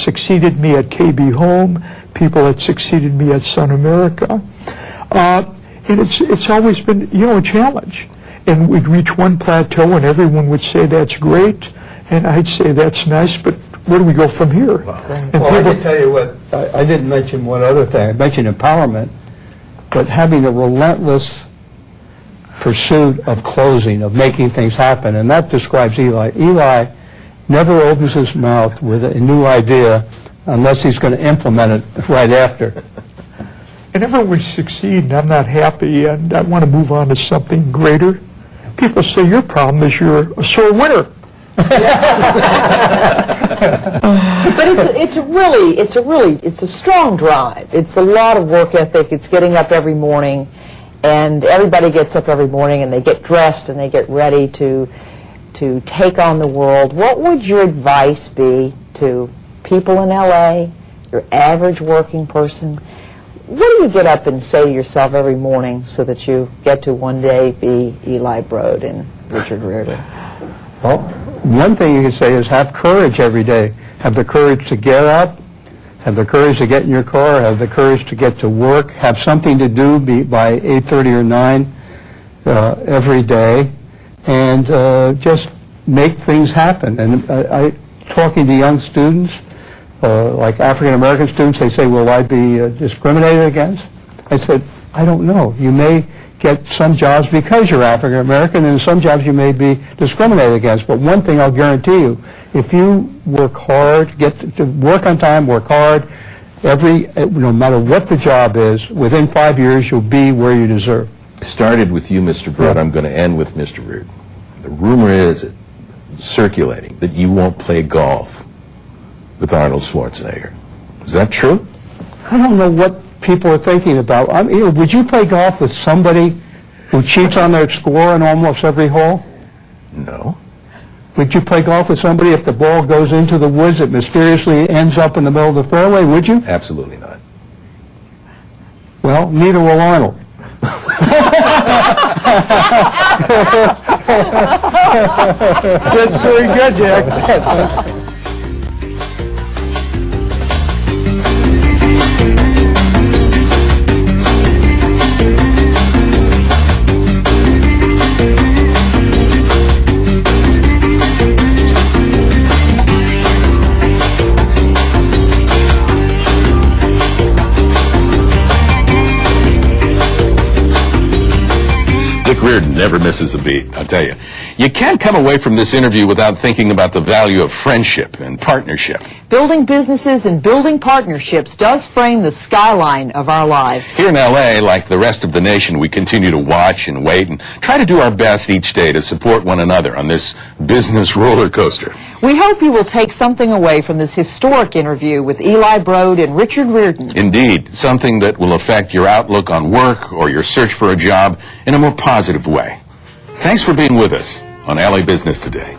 succeeded me at KB Home, people that succeeded me at Sun America. And it's always been, a challenge. And we'd reach one plateau and everyone would say, that's great. And I'd say, that's nice, but where do we go from here? Well, I can tell you what, I didn't mention one other thing. I mentioned empowerment, but having a relentless pursuit of closing, of making things happen, and that describes Eli. Eli never opens his mouth with a new idea unless he's going to implement it right after. Whenever we succeed and I'm not happy and I want to move on to something greater, people say your problem is you're a sore winner. But it's a strong drive. It's a lot of work ethic. It's getting up every morning, and everybody gets up every morning and they get dressed and they get ready to take on the world. What would your advice be to people in LA, your average working person? What do you get up and say to yourself every morning so that you get to one day be Eli Broad and Richard Riordan? Well, one thing you can say is have courage every day. Have the courage to get up, have the courage to get in your car, have the courage to get to work, have something to do by 8:30 or 9 every day, and just make things happen. And talking to young students, like African American students, they say, will I be discriminated against? I said, I don't know. You may get some jobs because you're African American, and some jobs you may be discriminated against. But one thing I'll guarantee you, if you work hard, get to work on time, work hard, no matter what the job is, within 5 years you'll be where you deserve. I started with you, Mr. Broad. I'm going to end with Mr. Riordan. The rumor is circulating that you won't play golf with Arnold Schwarzenegger. Is that true? I don't know what people are thinking about. Would you play golf with somebody who cheats on their score in almost every hole? No. Would you play golf with somebody if the ball goes into the woods, it mysteriously ends up in the middle of the fairway? Would you? Absolutely not. Well, neither will Arnold. That's very good, Jack. Dick Riordan never misses a beat, I'll tell you. You can't come away from this interview without thinking about the value of friendship and partnership. Building businesses and building partnerships does frame the skyline of our lives. Here in LA, like the rest of the nation, we continue to watch and wait and try to do our best each day to support one another on this business roller coaster. We hope you will take something away from this historic interview with Eli Broad and Richard Riordan. Indeed, something that will affect your outlook on work or your search for a job in a more positive way. Thanks for being with us on LA Business Today.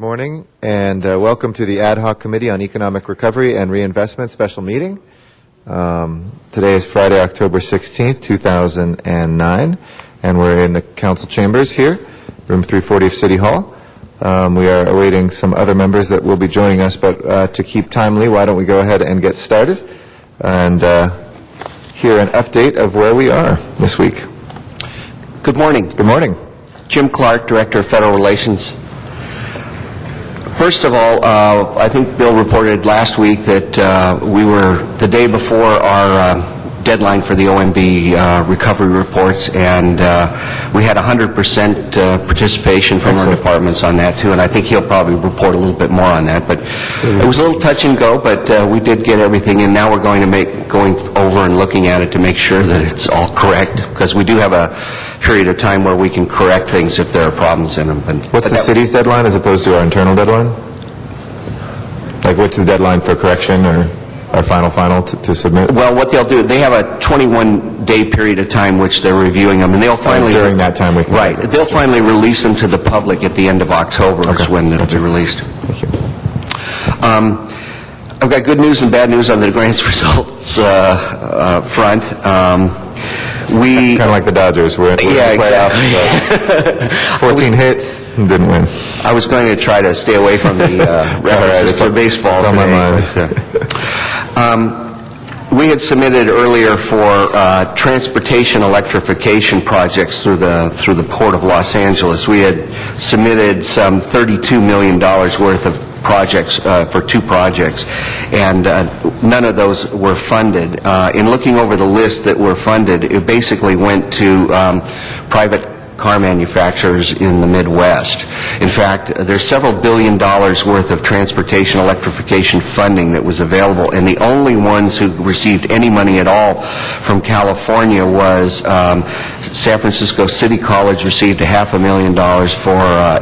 morning, and welcome to the Ad Hoc Committee on Economic Recovery and Reinvestment special meeting. Today is Friday, October 16th, 2009, and we're in the council chambers here, room 340 of City Hall. We are awaiting some other members that will be joining us, but to keep timely, why don't we go ahead and get started and hear an update of where we are this week. Good morning. Good morning. Jim Clark, Director of Federal Relations. First of all, I think Bill reported last week that we were the day before our deadline for the OMB recovery reports, and we had 100% participation from our departments on that too, and I think he'll probably report a little bit more on that. But it was a little touch and go, but we did get everything, and now we're going over and looking at it to make sure that it's all correct, because we do have a period of time where we can correct things if there are problems in them. What's the city's deadline as opposed to our internal deadline? Like, what's the deadline for correction or our final to submit? Well, what they'll do, they have a 21-day period of time which they're reviewing them, and they'll finally... during that time we can... Right. They'll finally release them to the public at the end of October is when they'll be released. Thank you. I've got good news and bad news on the grants results front. We kind of like the Dodgers. We're in the playoffs. Exactly. 14 hits, didn't win. I was going to try to stay away from the references to baseball today. On my mind. We had submitted earlier for transportation electrification projects through the Port of Los Angeles. We had submitted some $32 million worth of projects for 2 projects, and none of those were funded. In looking over the list that were funded, it basically went to private car manufacturers in the Midwest. In fact, there's several $1 billion worth of transportation electrification funding that was available, and the only ones who received any money at all from California was San Francisco City College received $500,000 for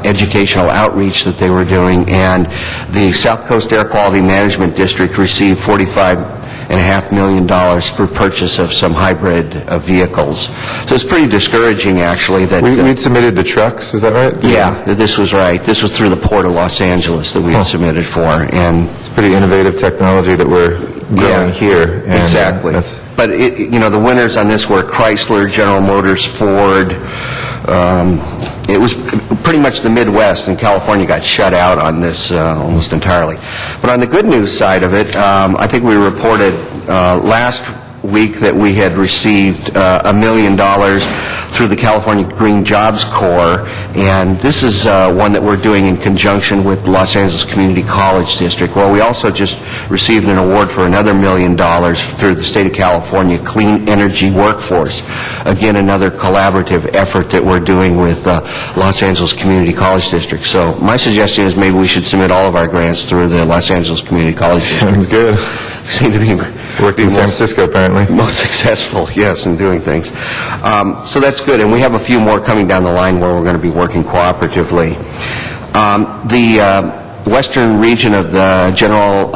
educational outreach that they were doing, and the South Coast Air Quality Management District received $45.5 million for purchase of some hybrid vehicles. So it's pretty discouraging, actually. That we'd submitted the trucks, is that right? Yeah, this was right. This was through the Port of Los Angeles that we had submitted for, and it's pretty innovative technology that we're growing here. And, exactly. But the winners on this were Chrysler, General Motors, Ford. It was pretty much the Midwest, and California got shut out on this almost entirely. But on the good news side of it, I think we reported last week that we had received $1 million through the California Green Jobs Corps, and this is one that we're doing in conjunction with Los Angeles Community College District. Well, we also just received an award for another $1 million through the State of California Clean Energy Workforce. Again, another collaborative effort that we're doing with Los Angeles Community College District. So my suggestion is maybe we should submit all of our grants through the Los Angeles Community College District. Sounds good. Seem to be worked in San Francisco, apparently. Most successful, yes, in doing things. So that's good, and we have a few more coming down the line where we're going to be working cooperatively. The western region of the General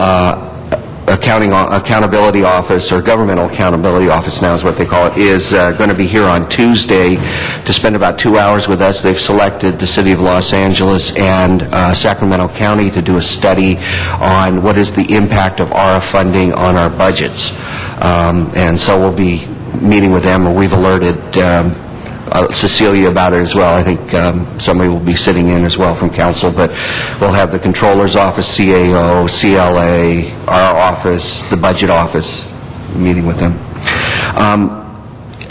Accountability Office, or Governmental Accountability Office now is what they call it, is going to be here on Tuesday to spend about 2 hours with us. They've selected the City of Los Angeles and Sacramento County to do a study on what is the impact of ARA funding on our budgets. And so we'll be meeting with them, and we've alerted Cecilia about it as well. I think somebody will be sitting in as well from council, but we'll have the Controller's Office, CAO, CLA, our office, the Budget Office, meeting with them.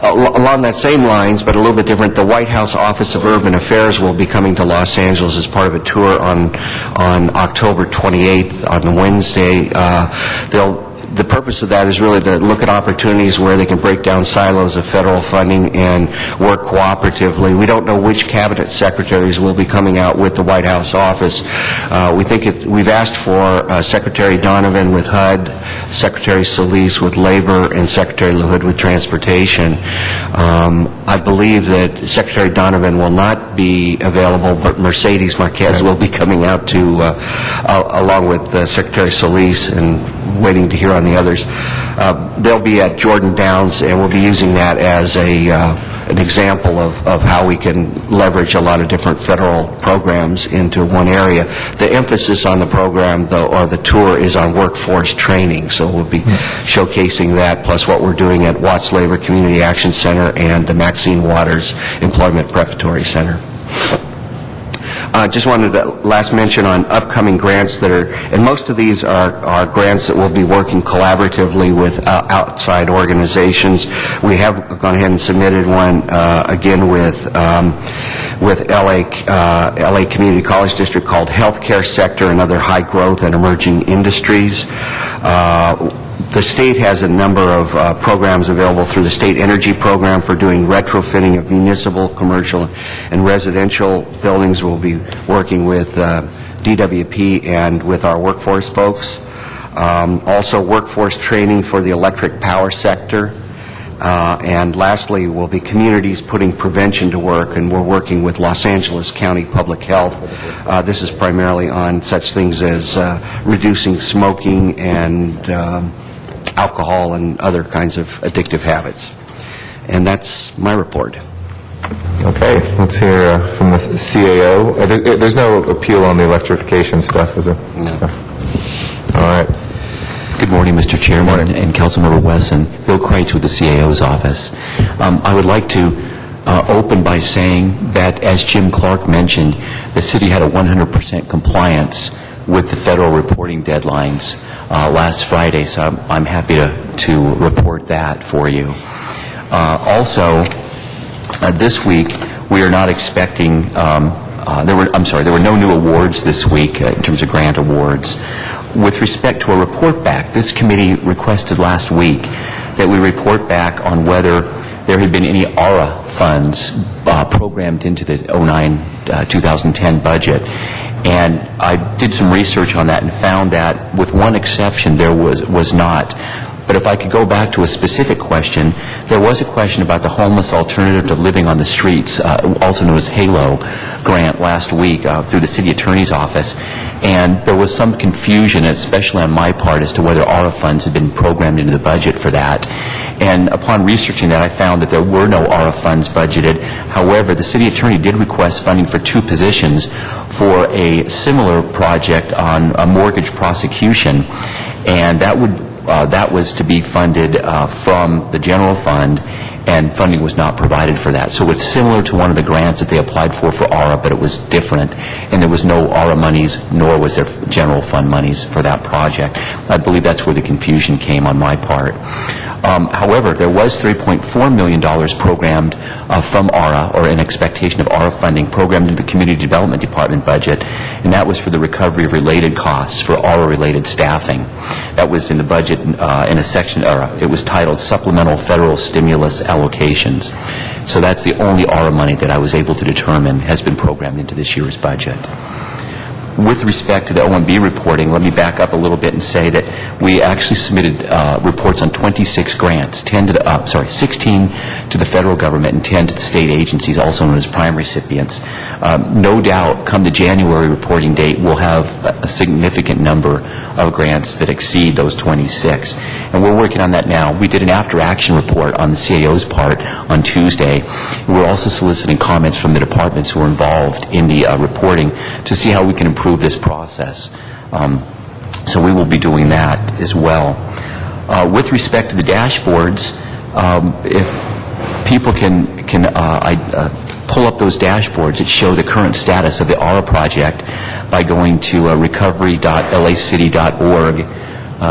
Along that same lines, but a little bit different, the White House Office of Urban Affairs will be coming to Los Angeles as part of a tour on October 28th, on Wednesday. The purpose of that is really to look at opportunities where they can break down silos of federal funding and work cooperatively. We don't know which cabinet secretaries will be coming out with the White House office. We've asked for Secretary Donovan with HUD, Secretary Solis with Labor, and Secretary LaHood with Transportation. I believe that Secretary Donovan will not be available, but Mercedes Marquez will be coming out to, along with Secretary Solis, and waiting to hear on the others. They'll be at Jordan Downs, and we'll be using that as a an example of how we can leverage a lot of different federal programs into one area. The emphasis on the program, though, or the tour, is on workforce training. So we'll be showcasing that, plus what we're doing at Watts Labor Community Action Center and the Maxine Waters Employment Preparatory Center. Just wanted to last mention on upcoming grants that are, and most of these are grants that will be working collaboratively with outside organizations. We have gone ahead and submitted one again with LA Community College District called Healthcare Sector and Other High Growth and Emerging Industries. The state has a number of programs available through the State Energy Program for doing retrofitting of municipal, commercial, and residential buildings. We'll be working with DWP and with our workforce folks. Also, workforce training for the electric power sector. And lastly, will be communities putting prevention to work, and we're working with Los Angeles County Public Health. This is primarily on such things as reducing smoking and alcohol and other kinds of addictive habits. And that's my report. Okay, let's hear from the CAO. There's no appeal on the electrification stuff, is there? No. All right. Good morning, Mr. Chairman and Councilmember Wesson. Bill Kreitz with the CAO's office. I would like to open by saying that, as Jim Clark mentioned, the city had a 100% compliance with the federal reporting deadlines last Friday, so I'm happy to report that for you. Also, this week we are not expecting. There were no new awards this week in terms of grant awards. With respect to a report back, this committee requested last week that we report back on whether there had been any ARA funds programmed into the 2010 budget. And I did some research on that and found that, with one exception, there was not. But if I could go back to a specific question, there was a question about the Homeless Alternative to Living on the Streets, also known as HALO, grant last week through the City Attorney's Office. And there was some confusion, especially on my part, as to whether ARA funds had been programmed into the budget for that. And upon researching that, I found that there were no ARA funds budgeted. However, the City Attorney did request funding for 2 positions for a similar project on a mortgage prosecution. And that was to be funded from the general fund, and funding was not provided for that. So it's similar to one of the grants that they applied for ARA, but it was different, and there was no ARA monies, nor was there general fund monies for that project. I believe that's where the confusion came on my part. However, there was $3.4 million programmed from ARA, or in expectation of ARA funding, programmed into the Community Development Department budget, and that was for the recovery of related costs for ARA-related staffing. That was in the budget in a section, it was titled Supplemental Federal Stimulus Allocations. So that's the only ARA money that I was able to determine has been programmed into this year's budget. With respect to the OMB reporting, let me back up a little bit and say that we actually submitted reports on 26 grants, 16 to the federal government and 10 to the state agencies, also known as prime recipients. No doubt, come the January reporting date, we'll have a significant number of grants that exceed those 26. And we're working on that now. We did an after-action report on the CAO's part on Tuesday. We're also soliciting comments from the departments who are involved in the reporting to see how we can improve this process. So we will be doing that as well. With respect to the dashboards, if people can pull up those dashboards that show the current status of the ARA project by going to recovery.lacity.org.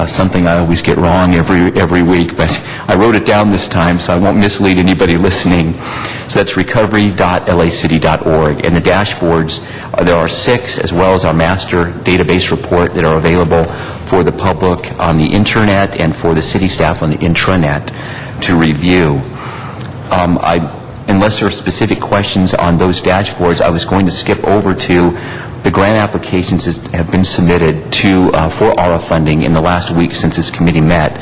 Something I always get wrong every week, but I wrote it down this time so I won't mislead anybody listening. So that's recovery.lacity.org. And the dashboards, there are 6, as well as our master database report, that are available for the public on the internet and for the city staff on the intranet to review. Unless there are specific questions on those dashboards, I was going to skip over to the grant applications that have been submitted for ARA funding in the last week since this committee met.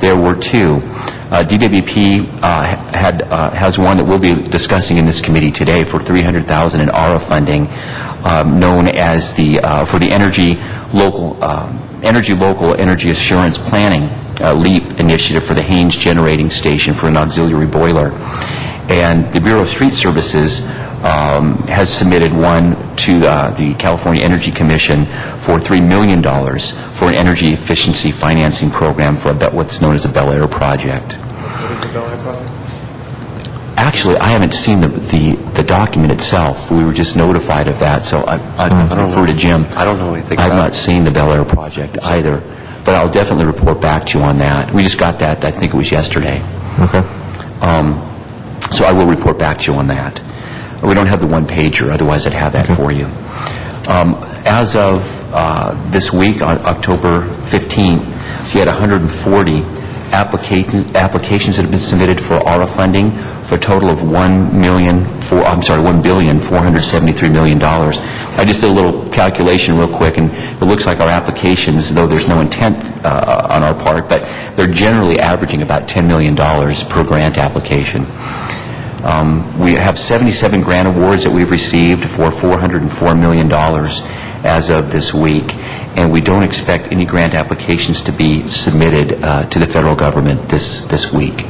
There were 2. DWP has one that we'll be discussing in this committee today for $300,000 in ARA funding, known as for the Energy Local Energy Assurance Planning LEAP initiative for the Haynes Generating Station for an auxiliary boiler. And the Bureau of Street Services has submitted one to the California Energy Commission for $3 million for an energy efficiency financing program for what's known as a Bel Air project. What is the Bel Air project? Actually, I haven't seen the document itself. We were just notified of that, so I'd refer to Jim. I don't know anything I've about not seen the Bel Air project either, but I'll definitely report back to you on that. We just got that, I think it was yesterday. Okay. So I will report back to you on that. We don't have the one-pager, otherwise I'd have that for you. As of this week, on October 15th, we had 140 applications that have been submitted for ARA funding for a total of $1,473 million. I just did a little calculation real quick, and it looks like our applications, though there's no intent on our part, but they're generally averaging about $10 million per grant application. We have 77 grant awards that we've received for $404 million as of this week, and we don't expect any grant applications to be submitted to the federal government this week.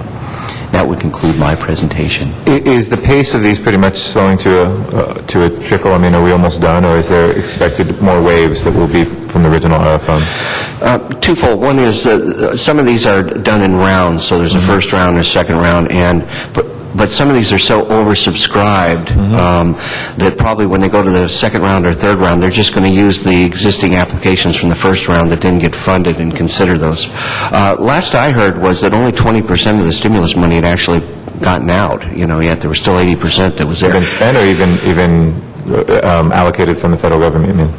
That would conclude my presentation. Is the pace of these pretty much slowing to a trickle? I mean, are we almost done, or is there expected more waves that will be from the original ARA fund? Twofold. One is some of these are done in rounds, so there's a first round and a second round, but some of these are so oversubscribed that probably when they go to the second round or third round, they're just going to use the existing applications from the first round that didn't get funded and consider those. Last I heard was that only 20% of the stimulus money had actually gotten out, yet there was still 80% that was there. Been spent or even allocated from the federal government, you mean?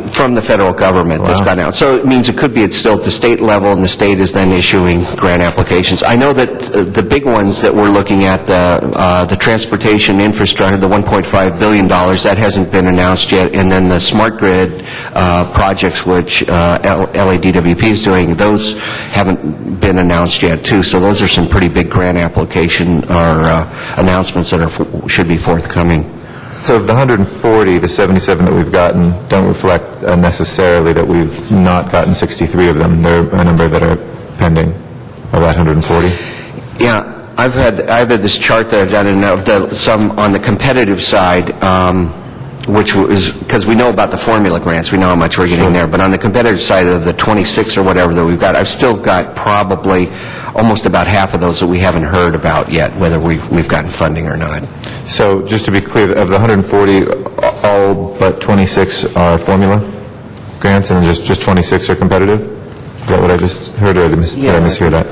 From the federal government that's gotten out. So it means it could be it's still at the state level, and the state is then issuing grant applications. I know that the big ones that we're looking at, the transportation infrastructure, the $1.5 billion, that hasn't been announced yet, and then the smart grid projects, which LADWP is doing, those haven't been announced yet, too. So those are some pretty big grant application or announcements that should be forthcoming. So of the 140, the 77 that we've gotten don't reflect necessarily that we've not gotten 63 of them. There are a number that are pending of that 140. Yeah, I've had this chart that I've done, and some on the competitive side, which was because we know about the formula grants, we know how much we're getting there. But on the competitive side of the 26 or whatever that we've got, I've still got probably almost about half of those that we haven't heard about yet, whether we've gotten funding or not. So just to be clear, of the 140, all but 26 are formula grants, and just 26 are competitive? Is that what I just heard, or did I mishear that?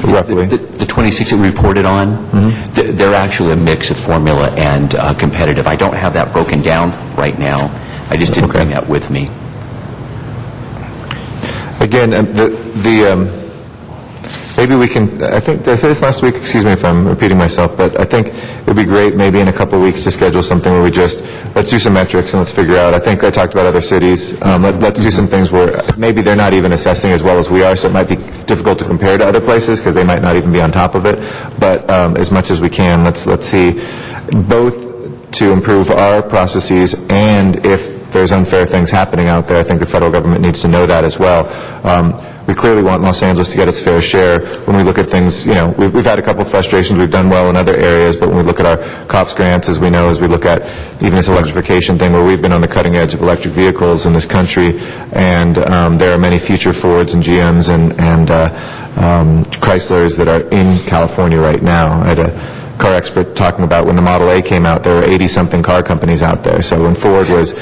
Roughly. The 26 that we reported on, they're actually a mix of formula and competitive. I don't have that broken down right now. I just didn't bring that with me. Again, maybe we can, I think, did I say this last week? Excuse me if I'm repeating myself, but I think it would be great maybe in a couple of weeks to schedule something where we let's do some metrics and let's figure out. I think I talked about other cities. Let's do some things where maybe they're not even assessing as well as we are, so it might be difficult to compare to other places because they might not even be on top of it. But as much as we can, let's see, both to improve our processes and if there's unfair things happening out there. I think the federal government needs to know that as well. We clearly want Los Angeles to get its fair share. When we look at things, we've had a couple of frustrations. We've done well in other areas, but when we look at our COPS grants, as we look at even this electrification thing where we've been on the cutting edge of electric vehicles in this country, and there are many future Fords and GMs and Chryslers that are in California right now. I had a car expert talking about when the Model A came out, there were 80-something car companies out there. So when Ford was,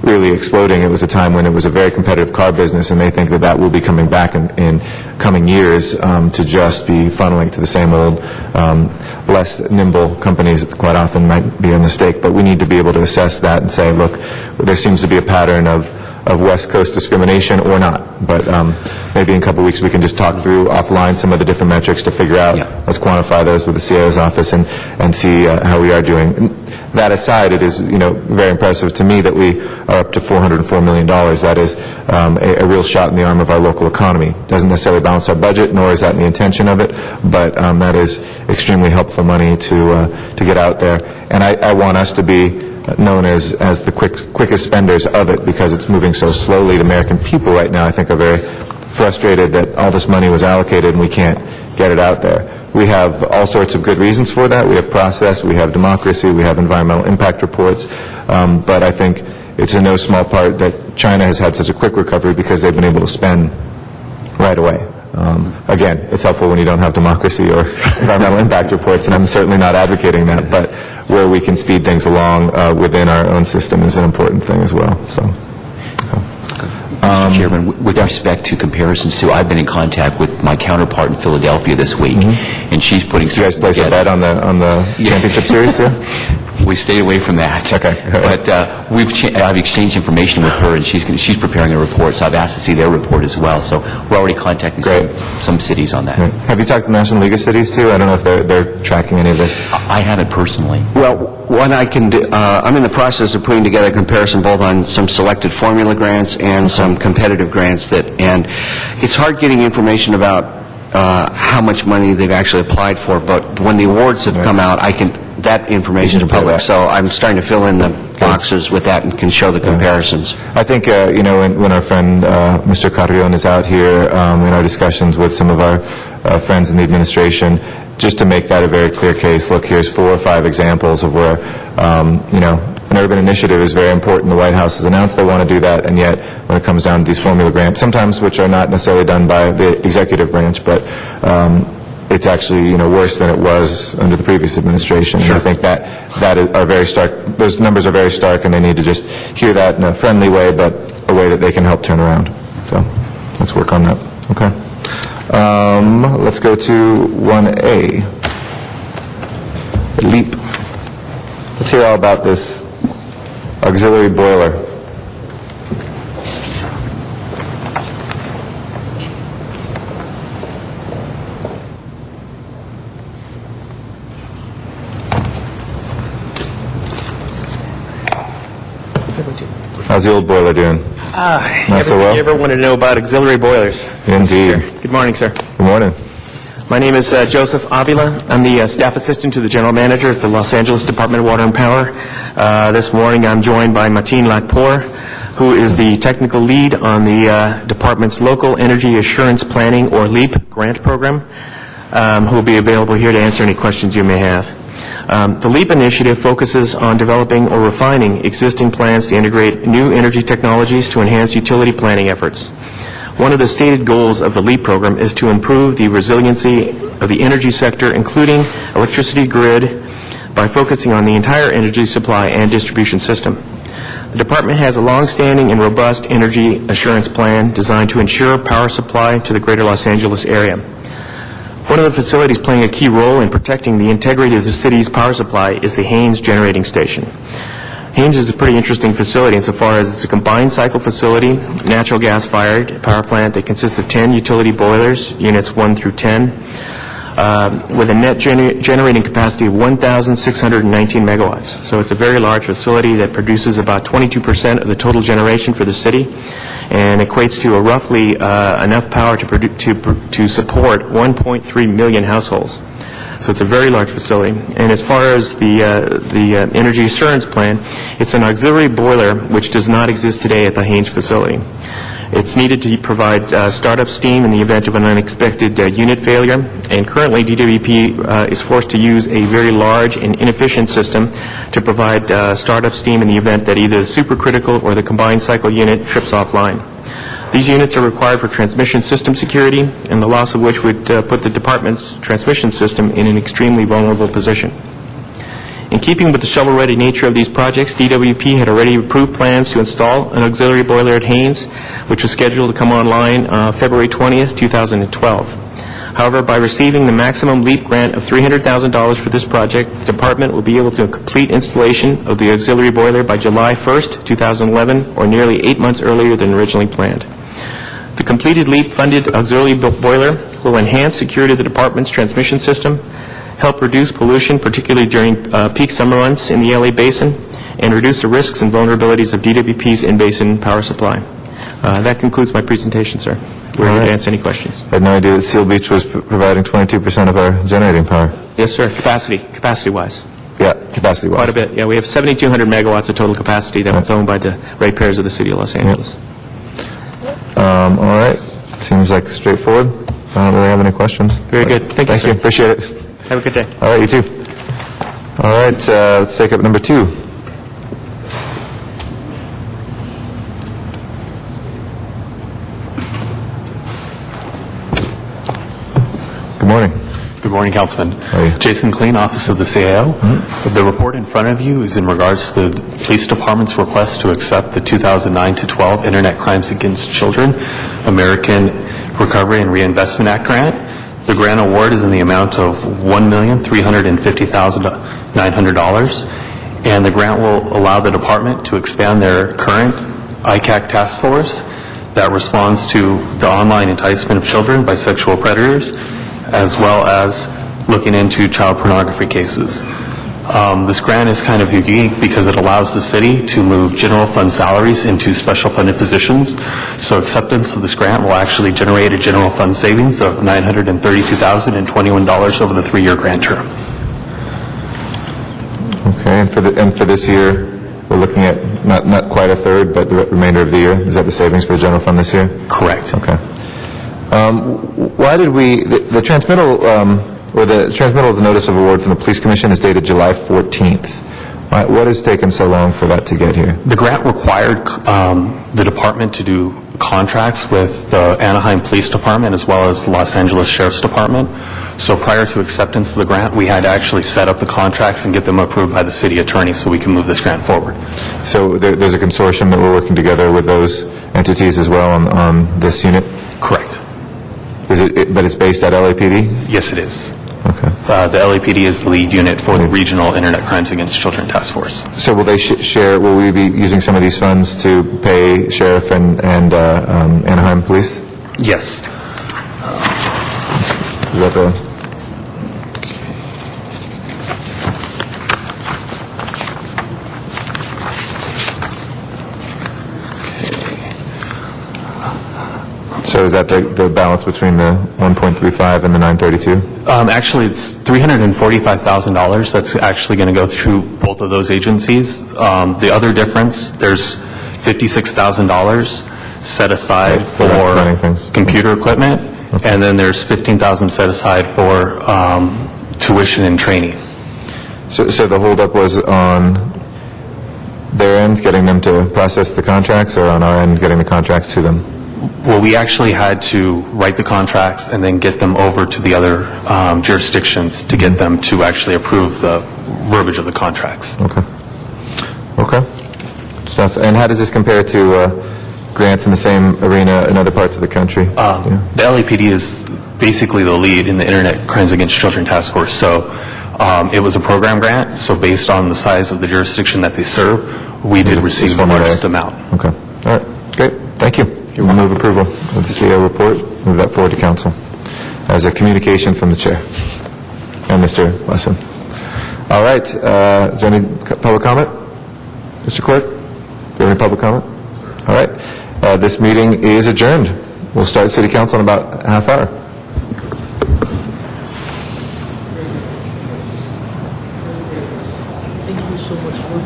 really exploding, it was a time when it was a very competitive car business, and they think that will be coming back in coming years to just be funneling to the same old, less nimble companies that quite often might be a mistake. But we need to be able to assess that and say, look, there seems to be a pattern of West Coast discrimination or not. But maybe in a couple of weeks we can just talk through offline some of the different metrics to figure out, let's quantify those with the CIO's office and see how we are doing. And that aside, it is very impressive to me that we are up to $404 million. That is a real shot in the arm of our local economy. Doesn't necessarily balance our budget, nor is that the intention of it, but that is extremely helpful money to get out there. And I want us to be known as the quickest spenders of it because it's moving so slowly. The American people right now, I think, are very frustrated that all this money was allocated and we can't get it out there. we have all sorts of good reasons for that. We have process, we have democracy, we have environmental impact reports, but I think it's in no small part that China has had such a quick recovery because they've been able to spend right away. Again, it's helpful when you don't have democracy or environmental impact reports, and I'm certainly not advocating that, but where we can speed things along within our own system is an important thing as well. So, Mr. Chairman, with respect to comparisons too, I've been in contact with my counterpart in Philadelphia this week, and she's putting. Did you guys place a bet on the championship series too? We stayed away from that. Okay. But I've exchanged information with her, and she's preparing a report, so I've asked to see their report as well. So we're already contacting some cities on that. Right. Have you talked to the National League of Cities too? I don't know if they're tracking any of this. I haven't personally. Well, what I can do, I'm in the process of putting together a comparison both on some selected formula grants and some competitive grants and it's hard getting information about how much money they've actually applied for, but when the awards have come out, that information is public, so I'm starting to fill in the boxes with that and can show the comparisons. I think, when our friend Mr. Carrion is out here in our discussions with some of our friends in the administration, just to make that a very clear case, look, here's 4 or 5 examples of where, an urban initiative is very important. The White House has announced they want to do that, and yet when it comes down to these formula grants, sometimes which are not necessarily done by the executive branch, but it's actually worse than it was under the previous administration. Sure. And I think that are very stark. Those numbers are very stark, and they need to just hear that in a friendly way, but a way that they can help turn around. So let's work on that. Okay. Let's go to 1A. LEAP. Let's hear all about this auxiliary boiler. How's the old boiler doing? Not so well? You ever wanted to know about auxiliary boilers? Indeed. Good morning, sir. Good morning. My name is Joseph Avila. I'm the staff assistant to the general manager at the Los Angeles Department of Water and Power. This morning I'm joined by Mateen Lakpour, who is the technical lead on the department's Local Energy Assurance Planning, or LEAP, grant program, who will be available here to answer any questions you may have. The LEAP initiative focuses on developing or refining existing plans to integrate new energy technologies to enhance utility planning efforts. One of the stated goals of the LEAP program is to improve the resiliency of the energy sector, including electricity grid, by focusing on the entire energy supply and distribution system. The department has a long-standing and robust energy assurance plan designed to ensure power supply to the greater Los Angeles area. One of the facilities playing a key role in protecting the integrity of the city's power supply is the Haynes Generating Station. Haynes is a pretty interesting facility insofar as it's a combined cycle facility, natural gas-fired power plant that consists of 10 utility boilers, units 1 through 10, with a net generating capacity of 1,619 megawatts. So it's a very large facility that produces about 22% of the total generation for the city, and equates to a roughly enough power to support 1.3 million households. So it's a very large facility. And as far as the energy assurance plan, it's an auxiliary boiler which does not exist today at the Haynes facility. It's needed to provide startup steam in the event of an unexpected unit failure, and currently DWP is forced to use a very large and inefficient system to provide startup steam in the event that either the supercritical or the combined cycle unit trips offline. These units are required for transmission system security, and the loss of which would put the department's transmission system in an extremely vulnerable position. In keeping with the shovel-ready nature of these projects, DWP had already approved plans to install an auxiliary boiler at Haynes, which was scheduled to come online February 20th, 2012. However, by receiving the maximum LEAP grant of $300,000 for this project, the department will be able to complete installation of the auxiliary boiler by July 1st, 2011, or nearly 8 months earlier than originally planned. The completed LEAP-funded auxiliary boiler will enhance security of the department's transmission system, help reduce pollution, particularly during peak summer months in the LA Basin, and reduce the risks and vulnerabilities of DWP's in-basin power supply. That concludes my presentation, sir. We're here to answer any questions. I had no idea that Seal Beach was providing 22% of our generating power. Yes, sir. Capacity-wise. Yeah, capacity-wise. Quite a bit. Yeah, we have 7,200 megawatts of total capacity that's owned by the ratepayers of the city of Los Angeles. All right. Seems like straightforward. I don't really have any questions. Very good. Thank you, sir. Appreciate it. Have a good day. All right, you too. All right, let's take up number 2. Good morning. Good morning, Councilman. How are you? Jason Klein, Office of the CAO. The report in front of you is in regards to the Police Department's request to accept the 2009-12 Internet Crimes Against Children American Recovery and Reinvestment Act grant. The grant award is in the amount of $1,350,900, and the grant will allow the department to expand their current ICAC task force that responds to the online enticement of children by sexual predators, as well as looking into child pornography cases. This grant is kind of unique because it allows the city to move general fund salaries into special funded positions. So acceptance of this grant will actually generate a general fund savings of $932,021 over the 3-year grant term. Okay, and for this year, we're looking at not quite a third, but the remainder of the year. Is that the savings for the general fund this year? Correct. Okay. Why did we, the transmittal, or the transmittal of the notice of award from the Police Commission is dated July 14th. What has taken so long for that to get here? The grant required the department to do contracts with the Anaheim Police Department as well as the Los Angeles Sheriff's Department. So prior to acceptance of the grant, we had to actually set up the contracts and get them approved by the city attorney so we can move this grant forward. So there's a consortium that we're working together with those entities as well on this unit? Correct. Is it, but it's based at LAPD? Yes, it is. Okay. The LAPD is the lead unit for the Regional Internet Crimes Against Children Task Force. So will they share, will we be using some of these funds to pay Sheriff and Anaheim Police? Yes. Is that the... So is that the balance between the 1.35 and the 932? Actually, it's $345,000 that's actually going to go through both of those agencies. The other difference, there's $56,000 set aside running for things. computer equipment, and then there's $15,000 set aside for tuition and training. So the holdup was on their end, getting them to process the contracts, or on our end, getting the contracts to them? Well, we actually had to write the contracts and then get them over to the other jurisdictions to get them to actually approve the verbiage of the contracts. Okay. Okay. Good stuff. And how does this compare to grants in the same arena in other parts of the country? The LAPD is basically the lead in the Internet Crimes Against Children Task Force. So it was a program grant, so based on the size of the jurisdiction that they serve, we did receive the largest amount. Okay. All right. Great. Thank you. We'll move approval of the CEO report. Move that forward to council as a communication from the chair and Mr. Wesson. All right. Is there any public comment? Mr. Clerk, do you have any public comment? All right. This meeting is adjourned. We'll start city council in about a half hour. Thank you so much for